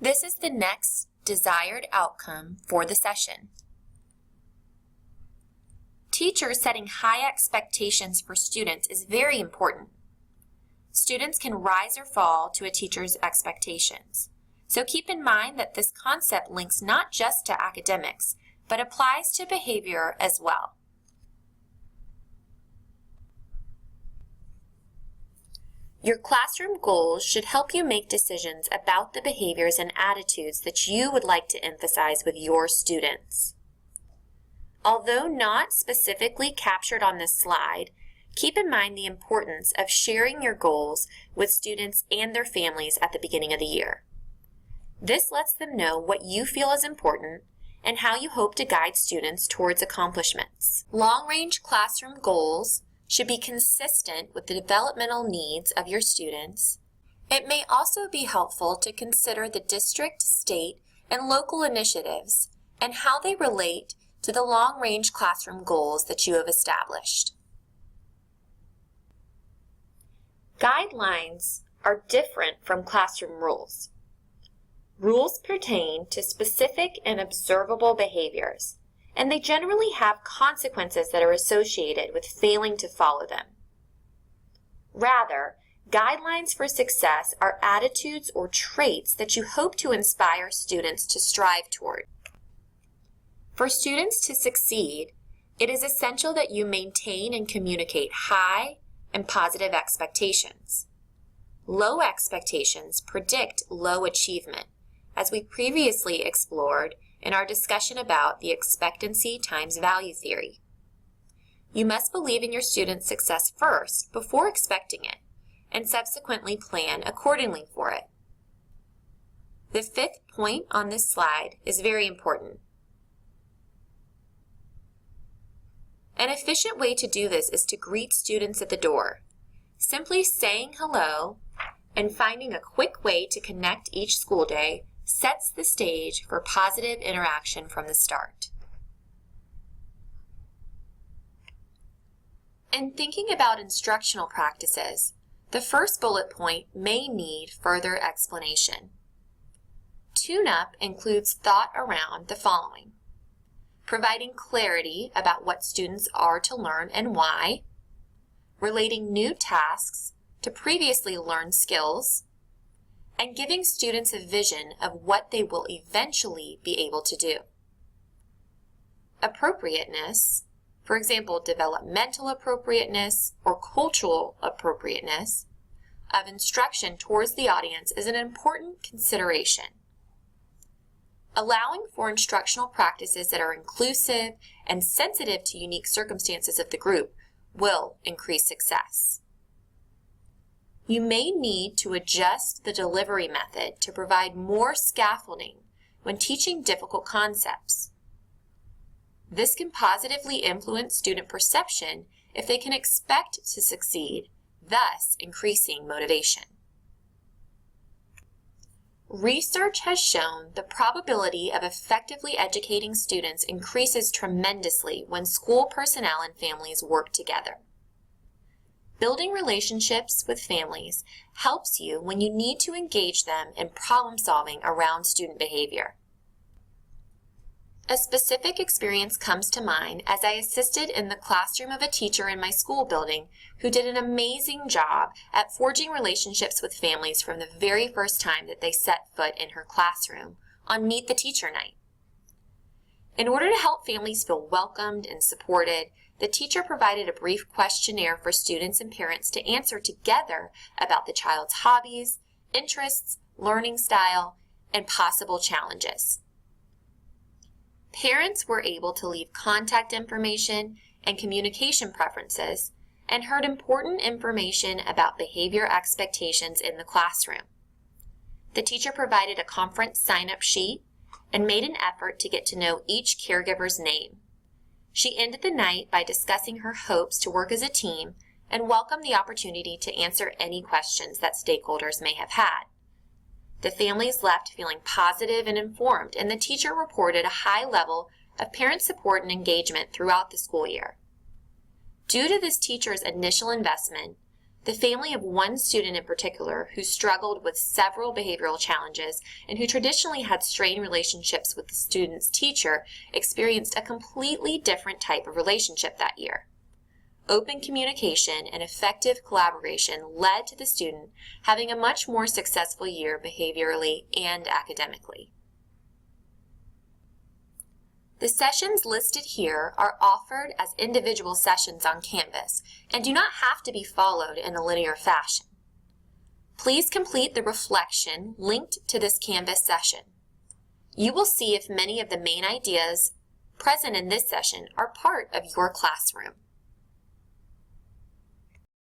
This is the next desired outcome for the session. Teachers setting high expectations for students is very important. Students can rise or fall to a teacher's expectations. So keep in mind that this concept links not just to academics, but applies to behavior as well. Your classroom goals should help you make decisions about the behaviors and attitudes that you would like to emphasize with your students. Although not specifically captured on this slide, keep in mind the importance of sharing your goals with students and their families at the beginning of the year. This lets them know what you feel is important and how you hope to guide students towards accomplishments. Long-range classroom goals should be consistent with the developmental needs of your students. It may also be helpful to consider the district, state, and local initiatives and how they relate to the long-range classroom goals that you have established. Guidelines are different from classroom rules. Rules pertain to specific and observable behaviors, and they generally have consequences that are associated with failing to follow them. Rather, guidelines for success are attitudes or traits that you hope to inspire students to strive toward. For students to succeed, it is essential that you maintain and communicate high and positive expectations. Low expectations predict low achievement, as we previously explored in our discussion about the expectancy times value theory. You must believe in your students' success first before expecting it, and subsequently plan accordingly for it. The fifth point on this slide is very important. An efficient way to do this is to greet students at the door. Simply saying hello and finding a quick way to connect each school day sets the stage for positive interaction from the start. In thinking about instructional practices, the first bullet point may need further explanation. Tune-up includes thought around the following: providing clarity about what students are to learn and why, relating new tasks to previously learned skills, and giving students a vision of what they will eventually be able to do. Appropriateness, for example, developmental appropriateness or cultural appropriateness of instruction towards the audience is an important consideration. Allowing for instructional practices that are inclusive and sensitive to unique circumstances of the group will increase success. You may need to adjust the delivery method to provide more scaffolding when teaching difficult concepts. This can positively influence student perception if they can expect to succeed, thus increasing motivation. Research has shown the probability of effectively educating students increases tremendously when school personnel and families work together. Building relationships with families helps you when you need to engage them in problem solving around student behavior. A specific experience comes to mind as I assisted in the classroom of a teacher in my school building who did an amazing job at forging relationships with families from the very first time that they set foot in her classroom on Meet the Teacher Night. In order to help families feel welcomed and supported, the teacher provided a brief questionnaire for students and parents to answer together about the child's hobbies, interests, learning style, and possible challenges. Parents were able to leave contact information and communication preferences and heard important information about behavior expectations in the classroom. The teacher provided a conference sign-up sheet and made an effort to get to know each caregiver's name. She ended the night by discussing her hopes to work as a team and welcomed the opportunity to answer any questions that stakeholders may have had. The families left feeling positive and informed, and the teacher reported a high level of parent support and engagement throughout the school year. Due to this teacher's initial investment, The family of one student in particular who struggled with several behavioral challenges and who traditionally had strained relationships with the student's teacher experienced a completely different type of relationship that year. Open communication and effective collaboration led to the student having a much more successful year behaviorally and academically. The sessions listed here are offered as individual sessions on Canvas and do not have to be followed in a linear fashion. Please complete the reflection linked to this Canvas session. You will see if many of the main ideas present in this session are part of your classroom.